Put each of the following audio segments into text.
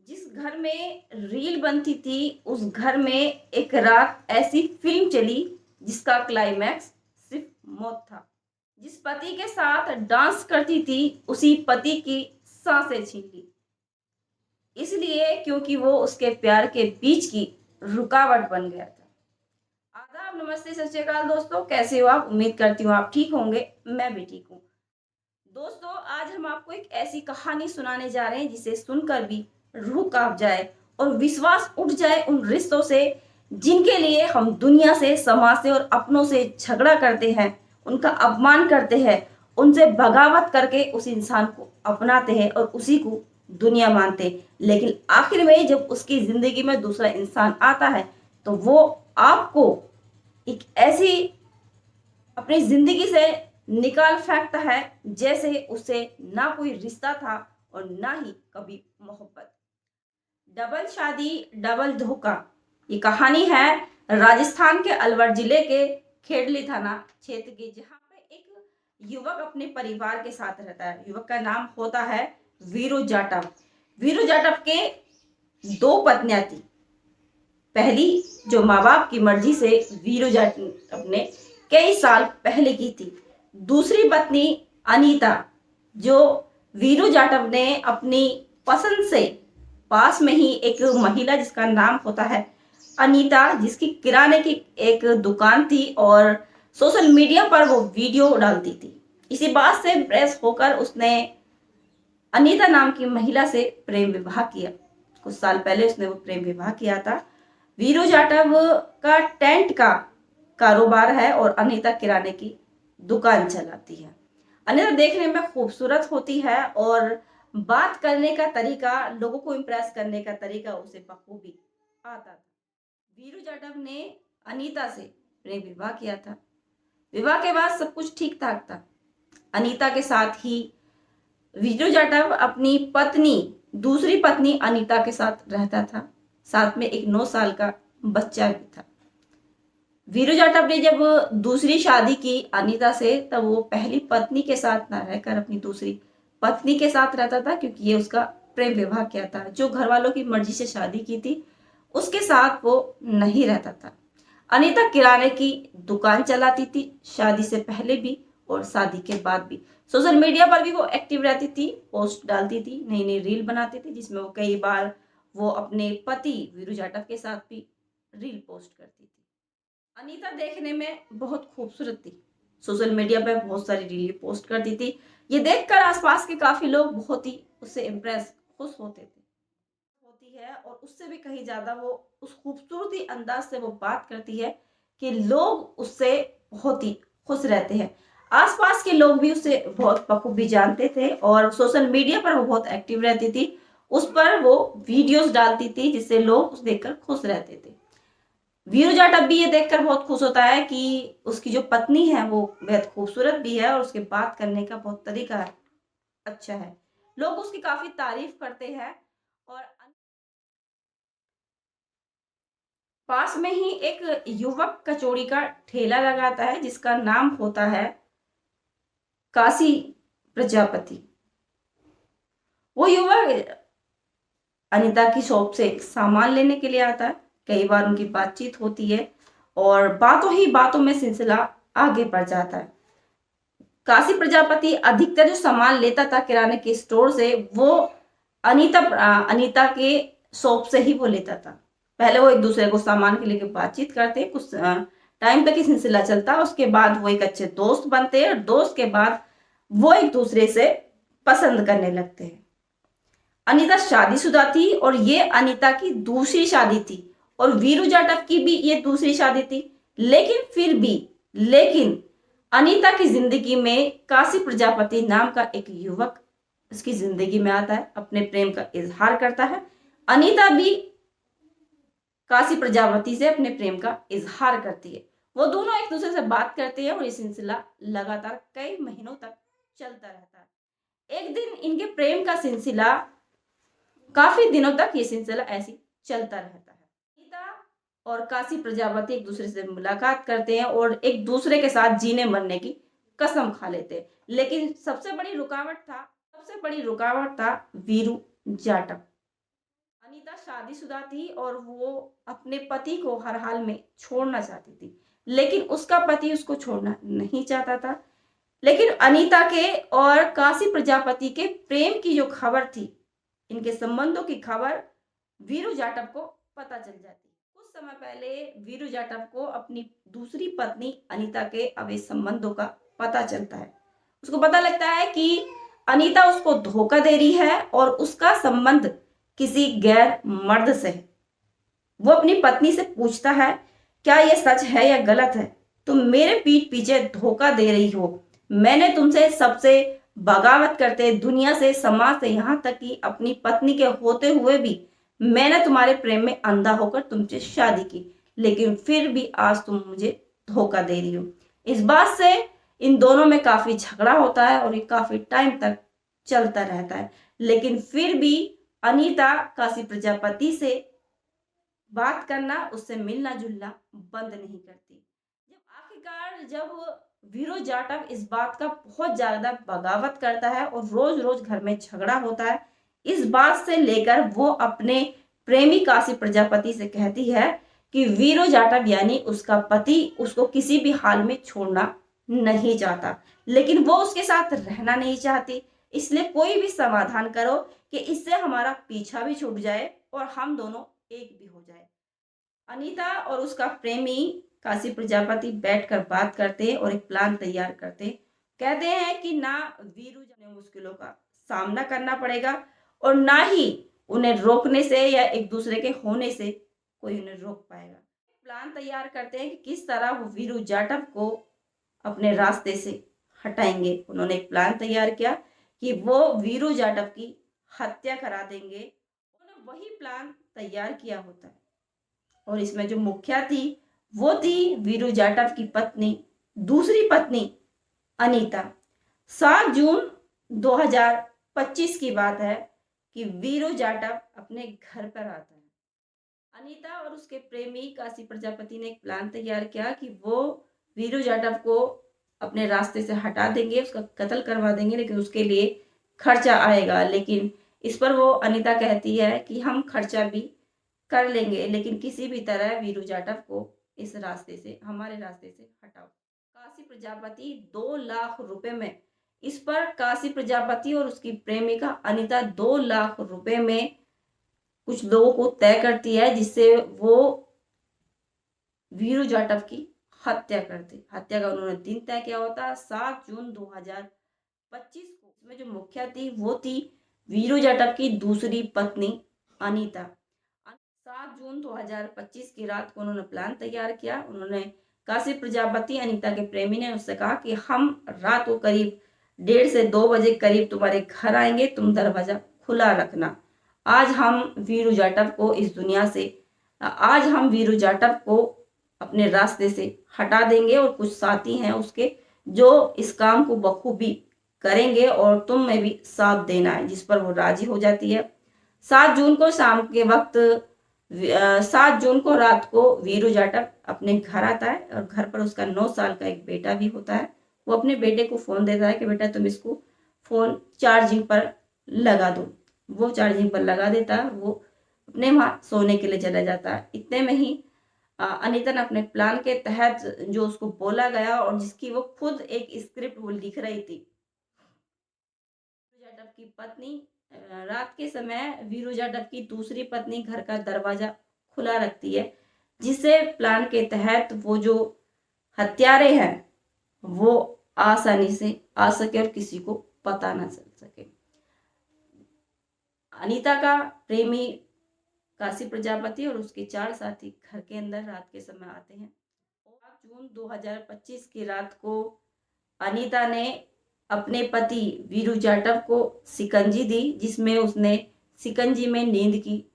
जिस घर में रील बनती थी उस घर में एक रात ऐसी फिल्म चली जिसका क्लाइमैक्स सिर्फ मौत था। जिस पति के साथ डांस करती थी उसी पति की सांसें छीन ली, इसलिए क्योंकि वो उसके प्यार के बीच की रुकावट बन गया था। आदाब, नमस्ते, सत श्री अकाल दोस्तों, कैसे हो आप? उम्मीद करती हूँ आप ठीक होंगे। मैं भी ठीक हूँ। दोस्तों, आज हम आपको एक ऐसी कहानी सुनाने जा रहे हैं जिसे सुनकर भी रूह कांप जाए और विश्वास उठ जाए उन रिश्तों से जिनके लिए हम दुनिया से, समाज से और अपनों से झगड़ा करते हैं, उनका अपमान करते हैं, उनसे बगावत करके उस इंसान को अपनाते हैं और उसी को दुनिया मानते हैं। लेकिन आखिर में जब उसकी जिंदगी में दूसरा इंसान आता है तो वो आपको एक ऐसी अपनी जिंदगी से निकाल फेंकता है जैसे उससे ना कोई रिश्ता था और ना ही कभी मोहब्बत। डबल शादी, डबल धोखा। ये कहानी है राजस्थान के अलवर जिले के खेड़ली थाना क्षेत्र की, जहाँ पे एक युवक अपने परिवार के साथ रहता है। युवक का नाम होता है वीरू जाटव। वीरू जाटव के दो पत्नियां थी। पहली जो माँ बाप की मर्जी से वीरू जाटव ने कई साल पहले की थी। दूसरी पत्नी अनीता, जो वीरू जाटव ने अपनी पसंद से पास में ही एक महिला जिसका नाम होता है अनीता, जिसकी किराने की एक दुकान थी और सोशल मीडिया पर वो वीडियो डालती थी। इसी बात से इम्प्रेस होकर उसने अनीता नाम की महिला से प्रेम विवाह किया। कुछ साल पहले उसने वो प्रेम विवाह किया था। वीरू जाटव का टेंट का कारोबार है और अनीता किराने की दुकान चलाती है। अनीता देखने में खूबसूरत होती है और बात करने का तरीका, लोगों को इम्प्रेस करने का तरीका उसे बखूबी आता था। वीरू जाटव ने अनीता से प्रेम विवाह किया था। विवाह के बाद सब कुछ ठीक ठाक था। अनीता के साथ ही वीरू जाटव अपनी पत्नी, दूसरी पत्नी अनीता के साथ रहता था। साथ में एक 9 साल का बच्चा भी था। वीरू जाटव ने जब दूसरी शादी की अनीता से, तब वो पहली पत्नी के साथ ना रहकर अपनी दूसरी पत्नी के साथ रहता था, क्योंकि ये उसका प्रेम विवाह किया था। जो घर वालों की मर्जी से शादी की थी उसके साथ वो नहीं रहता था। अनीता किराने की दुकान चलाती थी, शादी से पहले भी और शादी के बाद भी। सोशल मीडिया पर भी वो एक्टिव रहती थी, पोस्ट डालती थी, नई नई रील बनाती थी, जिसमें वो कई बार वो अपने पति वीरू जाटव के साथ भी रील पोस्ट करती थी। अनीता देखने में बहुत खूबसूरत थी। सोशल मीडिया पे बहुत सारी रील पोस्ट करती थी। ये देखकर आसपास के काफी लोग बहुत ही उससे इम्प्रेस, खुश होते थे। होती है और उससे भी कहीं ज्यादा वो उस खूबसूरती अंदाज से वो बात करती है कि लोग उससे बहुत ही खुश रहते हैं। आसपास के लोग भी उसे बहुत बखूबी जानते थे और सोशल मीडिया पर वो बहुत एक्टिव रहती थी। उस पर वो वीडियोस डालती थी जिससे लोग उसे देखकर खुश रहते थे। वीरू जाटव भी ये देखकर बहुत खुश होता है कि उसकी जो पत्नी है वो बेहद खूबसूरत भी है और उसके बात करने का बहुत तरीका अच्छा है। लोग उसकी काफी तारीफ करते हैं। और पास में ही एक युवक कचौड़ी का ठेला लगाता है जिसका नाम होता है काशी प्रजापति। वो युवक अनीता की शॉप से सामान लेने के लिए आता है। कई बार उनकी बातचीत होती है और बातों ही बातों में सिलसिला आगे बढ़ जाता है। काशी प्रजापति अधिकतर जो सामान लेता था किराने के स्टोर से, वो अनीता के शॉप से ही वो लेता था। पहले वो एक दूसरे को सामान के लेके बातचीत करते, कुछ टाइम तक ही सिलसिला चलता। उसके बाद वो एक अच्छे दोस्त बनते हैं और दोस्त के बाद वो एक दूसरे से पसंद करने लगते हैं। अनीता शादीशुदा थी और ये अनीता की दूसरी शादी थी और वीरू जाटव की भी ये दूसरी शादी थी। लेकिन अनीता की जिंदगी में काशी प्रजापति नाम का एक युवक उसकी जिंदगी में आता है, अपने प्रेम का इजहार करता है। अनीता भी काशी प्रजापति से अपने प्रेम का इजहार करती है। वो दोनों एक दूसरे से बात करते हैं और ये सिलसिला लगातार कई महीनों तक चलता रहता है। एक दिन इनके प्रेम का सिलसिला, काफी दिनों तक ये सिलसिला ऐसी चलता रहता है। अनीता और काशी प्रजापति एक दूसरे से मुलाकात करते हैं और एक दूसरे के साथ जीने मरने की कसम खा लेते हैं। लेकिन सबसे बड़ी रुकावट था वीरू जाटव। शादीशुदा थी और वो अपने पति को हर हाल में छोड़ना चाहती थी, लेकिन उसका पति उसको छोड़ना नहीं चाहता था। लेकिन अनीता के और काशी प्रजापति के प्रेम की जो खबर थी, इनके संबंधों की खबर वीरू जाटव को पता चल जाती। कुछ समय पहले वीरू जाटव को अपनी दूसरी पत्नी अनीता के अवैध संबंधों का पता चलता है। उसको पता लगता है कि अनीता उसको धोखा दे रही है और उसका संबंध किसी गैर मर्द से है। वो अपनी पत्नी से पूछता है, क्या यह सच है या गलत है? तुम मेरे पीठ पीछे धोखा दे रही हो। मैंने तुमसे सबसे बगावत करते, दुनिया से, समाज से, यहाँ तक कि अपनी पत्नी के होते हुए भी मैंने तुम्हारे प्रेम में अंधा होकर तुमसे शादी की, लेकिन फिर भी आज तुम मुझे धोखा दे रही हो। इस बात से इन दोनों में काफी झगड़ा होता है और ये काफी टाइम तक चलता रहता है, लेकिन फिर भी अनीता काशी प्रजापति से बात करना, उससे मिलना जुलना बंद नहीं करती। जब वीरू जाटव इस बात का बहुत ज्यादा बगावत करता है और रोज रोज घर में झगड़ा होता है, इस बात से लेकर वो अपने प्रेमी काशी प्रजापति से कहती है कि वीरू जाटव यानी उसका पति उसको किसी भी हाल में छोड़ना नहीं चाहता, लेकिन वो उसके साथ रहना नहीं चाहती। इसलिए कोई भी समाधान करो कि इससे हमारा पीछा भी छूट जाए और हम दोनों एक भी हो जाए। अनीता और उसका प्रेमी काशी प्रजापति बैठकर बात करते और एक प्लान तैयार करते। कहते हैं कि ना वीरू ने मुश्किलों का सामना करना पड़ेगा और ना ही उन्हें रोकने से या एक दूसरे के होने से कोई उन्हें रोक पाएगा। प्लान तैयार करते हैं कि किस तरह वो वीरू जाटव को अपने रास्ते से हटाएंगे। उन्होंने एक प्लान तैयार किया कि वो वीरू जाटव की हत्या करा देंगे। उन्होंने वही प्लान तैयार किया होता है और इसमें जो मुखिया थी वो थी वीरू जाटव की पत्नी, दूसरी पत्नी अनीता। 7 जून 2025 की बात है कि वीरू जाटव अपने घर पर आता है। अनीता और उसके प्रेमी काशी प्रजापति ने एक प्लान तैयार किया कि वो वीरू जाटव को अपने रास्ते से हटा देंगे, उसका कत्ल करवा देंगे, लेकिन उसके लिए खर्चा आएगा। लेकिन इस पर वो अनीता कहती है कि हम खर्चा भी कर लेंगे, लेकिन किसी भी तरह वीरू जाटव को इस रास्ते से, हमारे रास्ते से हटाओ। काशी प्रजापति 2 लाख रुपए में, इस पर काशी प्रजापति और उसकी प्रेमिका अनीता 2 लाख रुपए में कुछ लोगों को तय करती है, जिससे वो वीरू जाटव की हत्या करते। हत्या का उन्होंने दिन तय किया होता 7 जून 2025 को। इसमें जो मुखिया थी वो थी वीरू जाटव की दूसरी पत्नी अनीता। 7 जून 2025 की रात को उन्होंने प्लान तैयार किया। उन्होंने काशी प्रजापति, अनीता के प्रेमी ने उससे कहा कि हम रात को करीब 1:30 से 2 बजे करीब तुम्हारे घर आएंगे, तुम दरवाजा खुला रखना। आज हम वीरू जाटव को इस दुनिया से, आज हम वीरू जाटव को अपने रास्ते से हटा देंगे और कुछ साथी हैं उसके जो इस काम को बखूबी करेंगे और तुम में भी साथ देना है, जिस पर वो राजी हो जाती है। 7 जून को शाम के वक्त 7 जून को रात को वीरू जाटव अपने घर आता है और घर पर उसका 9 साल का एक बेटा भी होता है। वो अपने बेटे को फोन देता है कि बेटा तुम इसको फोन चार्जिंग पर लगा दो। वो चार्जिंग पर लगा देता है, वो अपने वहां सोने के लिए चला जाता है। इतने में ही अनीता ने अपने प्लान के तहत जो उसको बोला गया और जिसकी वो खुद एक स्क्रिप्ट वो लिख रही थी, जाटव की पत्नी रात के समय वीरू जाटव की दूसरी पत्नी घर का दरवाजा खुला रखती है, जिससे प्लान के तहत वो जो हत्यारे हैं वो आसानी से आ सके और किसी को पता ना चल सके। अनीता का प्रेमी काशी प्रजापति और उसके 4 साथी घर के अंदर रात के समय आते हैं। 8 जून 2025 की रात को अनीता ने अपने पति वीरू जाटव को शिकंजी दी, जिसमें उसने शिकंजी में नींद की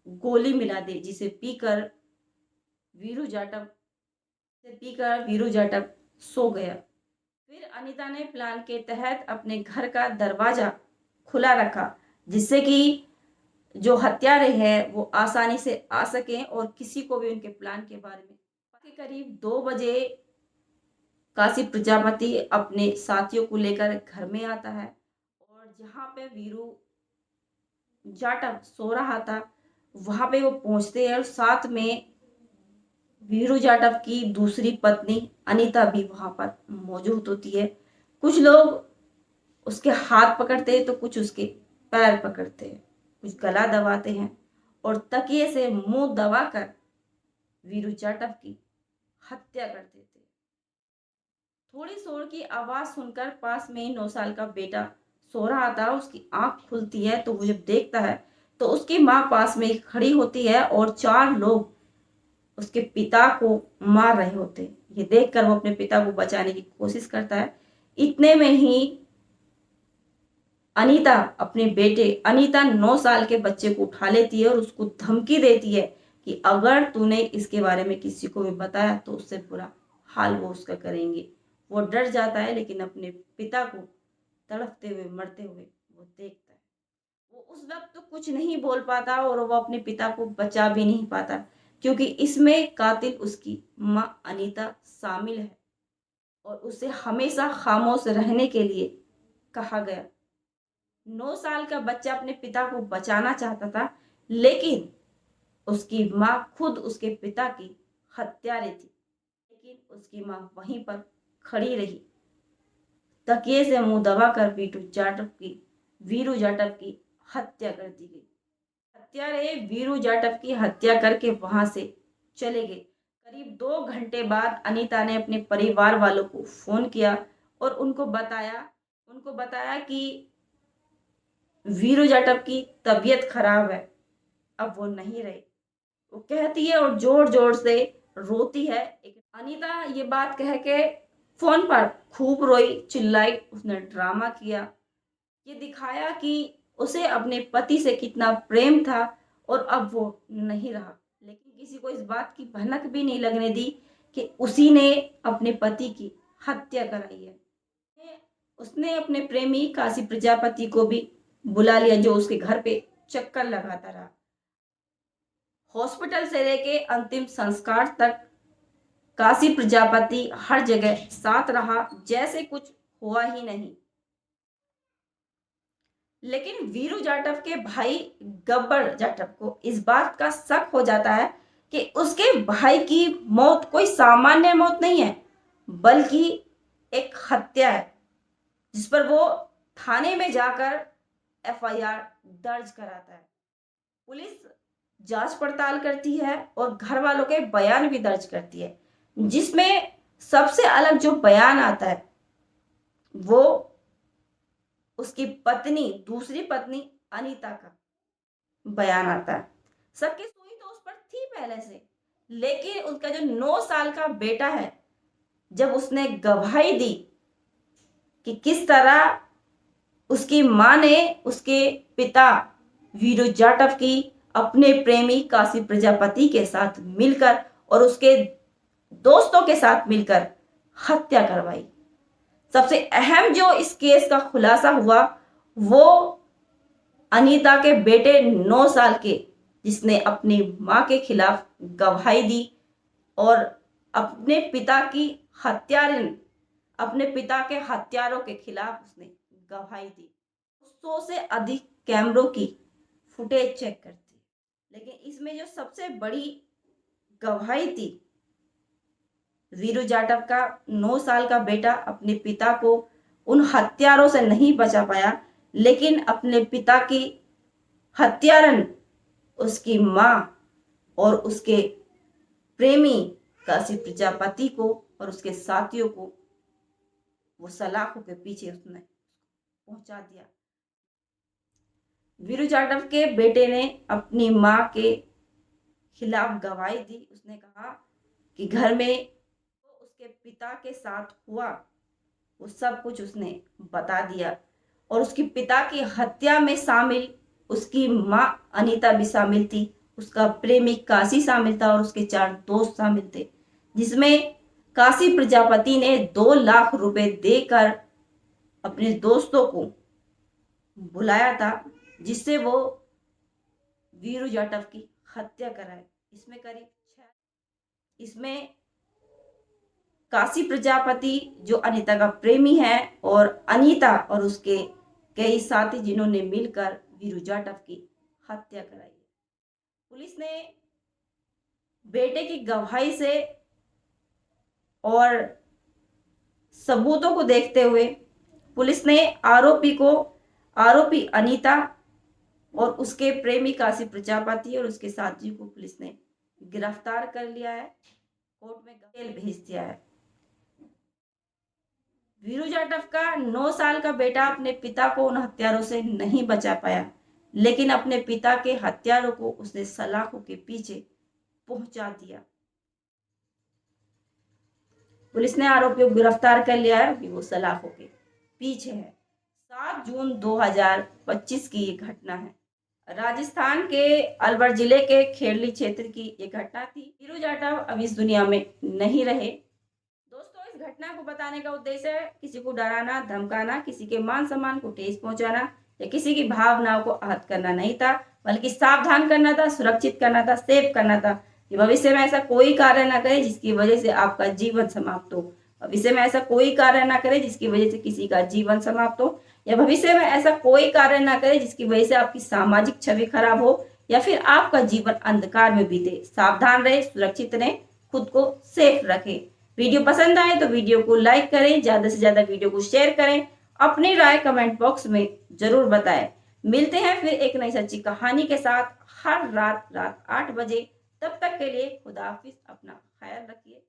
गोली मिला दी, जिसे पीकर वीरू जाटव सो गया। फिर अनीता ने प्लान के तहत अपने घर का दरवाजा खुला रखा, जिससे कि जो हत्यारे हैं वो आसानी से आ सकें और किसी को भी उनके प्लान के बारे में। करीब 2 बजे काशी प्रजापति अपने साथियों को लेकर घर में आता है और जहां पे वीरू जाटव सो रहा था वहां पे वो पहुंचते हैं और साथ में वीरू जाटव की दूसरी पत्नी अनीता भी वहां पर मौजूद होती है। कुछ लोग उसके हाथ पकड़ते हैं तो कुछ उसके पैर पकड़ते हैं, कुछ गला दबाते हैं और तकिए से मुंह दबाकर वीरू जाटव की हत्या कर देते हैं। थोड़ी शोर की आवाज सुनकर पास में ही 9 साल का बेटा सो रहा था, उसकी आंख खुलती है तो वो जब देखता है तो उसकी माँ पास में ही खड़ी होती है और 4 लोग उसके पिता को मार रहे होते हैं। ये देखकर वो अपने पिता को बचाने की कोशिश करता है। इतने में ही अनीता 9 साल के बच्चे को उठा लेती है और उसको धमकी देती है कि अगर तूने इसके बारे में किसी को भी बताया तो उससे बुरा हाल वो उसका करेंगे। वो डर जाता है लेकिन अपने पिता को तड़पते हुए मरते हुए वो देखता है। वो उस वक्त तो कुछ नहीं बोल पाता और वो अपने पिता को बचा भी नहीं पाता, क्योंकि इसमें कातिल उसकी माँ अनीता शामिल है और उसे हमेशा खामोश रहने के लिए कहा गया। 9 साल का बच्चा अपने पिता को बचाना चाहता था, लेकिन उसकी माँ खुद उसके पिता की हत्यारे थी। लेकिन उसकी माँ वहीं पर खड़ी रही। तकिए से मुंह दबाकर वीरू जाटव की हत्या कर दी गई। हत्यारे वीरू जाटव की हत्या करके वहां से चले गए। करीब 2 घंटे बाद अनीता ने अपने परिवार वालों को फोन किया और उनको बताया कि वीरू जाटव की तबीयत खराब है, अब वो नहीं रहे। वो कहती है और जोर जोर से रोती है। अनीता ये बात कह के फोन पर खूब रोई, चिल्लाई, उसने ड्रामा किया। ये दिखाया कि उसे अपने पति से कितना प्रेम था और अब वो नहीं रहा। लेकिन किसी को इस बात की भनक भी नहीं लगने दी कि उसी ने अपने पति की हत्या कराई है। उसने अपने प्रेमी काशी प्रजापति को भी बुला लिया, जो उसके घर पे चक्कर लगाता रहा। हॉस्पिटल से लेके अंतिम संस्कार तक काशी प्रजापति हर जगह साथ रहा, जैसे कुछ हुआ ही नहीं। लेकिन वीरू जाटव के भाई गब्बर जाटव को इस बात का शक हो जाता है कि उसके भाई की मौत कोई सामान्य मौत नहीं है, बल्कि एक हत्या है, जिस पर वो थाने में जाकर एफआईआर दर्ज कराता है। पुलिस जांच पड़ताल करती है और घर वालों के बयान भी दर्ज करती है, जिसमें सबसे अलग जो बयान आता है वो उसकी दूसरी पत्नी अनीता का बयान आता है। सबकी सुई तो उस पर थी पहले से, लेकिन उसका जो 9 साल का बेटा है, जब उसने गवाही दी कि किस तरह उसकी मां ने उसके पिता वीरू जाटव की अपने प्रेमी काशी प्रजापति के साथ मिलकर और उसके दोस्तों के साथ मिलकर हत्या करवाई। सबसे अहम जो इस केस का खुलासा हुआ वो अनीता के बेटे 9 साल के, जिसने अपनी मां के खिलाफ गवाही दी और अपने पिता की हत्यारिन अपने पिता के हत्यारों के खिलाफ उसने गवाही दी। 100 से अधिक कैमरों की फुटेज चेक करती, लेकिन इसमें जो सबसे बड़ी गवाही थी, वीरू जाटव का 9 साल का बेटा अपने पिता को उन हत्यारों से नहीं बचा पाया, लेकिन अपने पिता की हत्यारन उसकी मां और उसके प्रेमी काशी प्रजापति को और उसके साथियों को वो सलाखों के पीछे उसने पहुंचा दिया। वीरू जाटव के बेटे ने अपनी मां के खिलाफ गवाही दी। उसने कहा कि घर में तो उसके पिता के साथ हुआ वो सब कुछ उसने बता दिया और उसके पिता की हत्या में शामिल उसकी मां अनीता भी शामिल थी, उसका प्रेमी काशी शामिल था और उसके 4 दोस्त शामिल थे, जिसमें काशी प्रजापति ने 2 लाख रुपए देकर अपने दोस्तों को बुलाया था, जिससे वो वीरू जाटव की हत्या कराए। इसमें काशी प्रजापति जो अनीता का प्रेमी है और अनीता और उसके कई साथी जिन्होंने मिलकर वीरू जाटव की हत्या कराई। पुलिस ने बेटे की गवाही से और सबूतों को देखते हुए पुलिस ने आरोपी अनीता और उसके प्रेमी काशी प्रजापति और उसके साथी को पुलिस ने गिरफ्तार कर लिया है, कोर्ट में जेल भेज दिया है। वीरू जाटव का 9 साल का बेटा अपने पिता को उन हत्यारों से नहीं बचा पाया, लेकिन अपने पिता के हत्यारों को उसने सलाखों के पीछे पहुंचा दिया। पुलिस ने आरोपियों को गिरफ्तार कर लिया है, अभी वो सलाखों के पीछे है। 7 जून 2025 की ये घटना है। राजस्थान के अलवर जिले के खेरली क्षेत्र की ये घटना थी। वीरू जाटव अब इस दुनिया में नहीं रहे। दोस्तों, इस घटना को बताने का उद्देश्य है किसी को डराना, धमकाना, किसी के मान सम्मान को ठेस पहुंचाना या किसी की भावनाओं को आहत करना नहीं था, बल्कि सावधान करना था, सुरक्षित करना था, सेव करना था कि भविष्य में ऐसा कोई कार्य ना करे जिसकी वजह से आपका जीवन समाप्त हो। भविष्य में ऐसा कोई कार्य ना करे जिसकी वजह से किसी का जीवन समाप्त हो, या भविष्य में ऐसा कोई कार्य ना करे जिसकी वजह से आपकी सामाजिक छवि खराब हो या फिर आपका जीवन अंधकार में बीते। सावधान रहे, सुरक्षित रहे, खुद को सेफ रखें। वीडियो पसंद आए तो वीडियो को लाइक करें, ज्यादा से ज्यादा वीडियो को शेयर करें, अपनी राय कमेंट बॉक्स में जरूर बताएं। मिलते हैं फिर एक नई सच्ची कहानी के साथ हर रात 8 बजे। तब तक के लिए खुदा हाफिज, अपना ख्याल रखिए।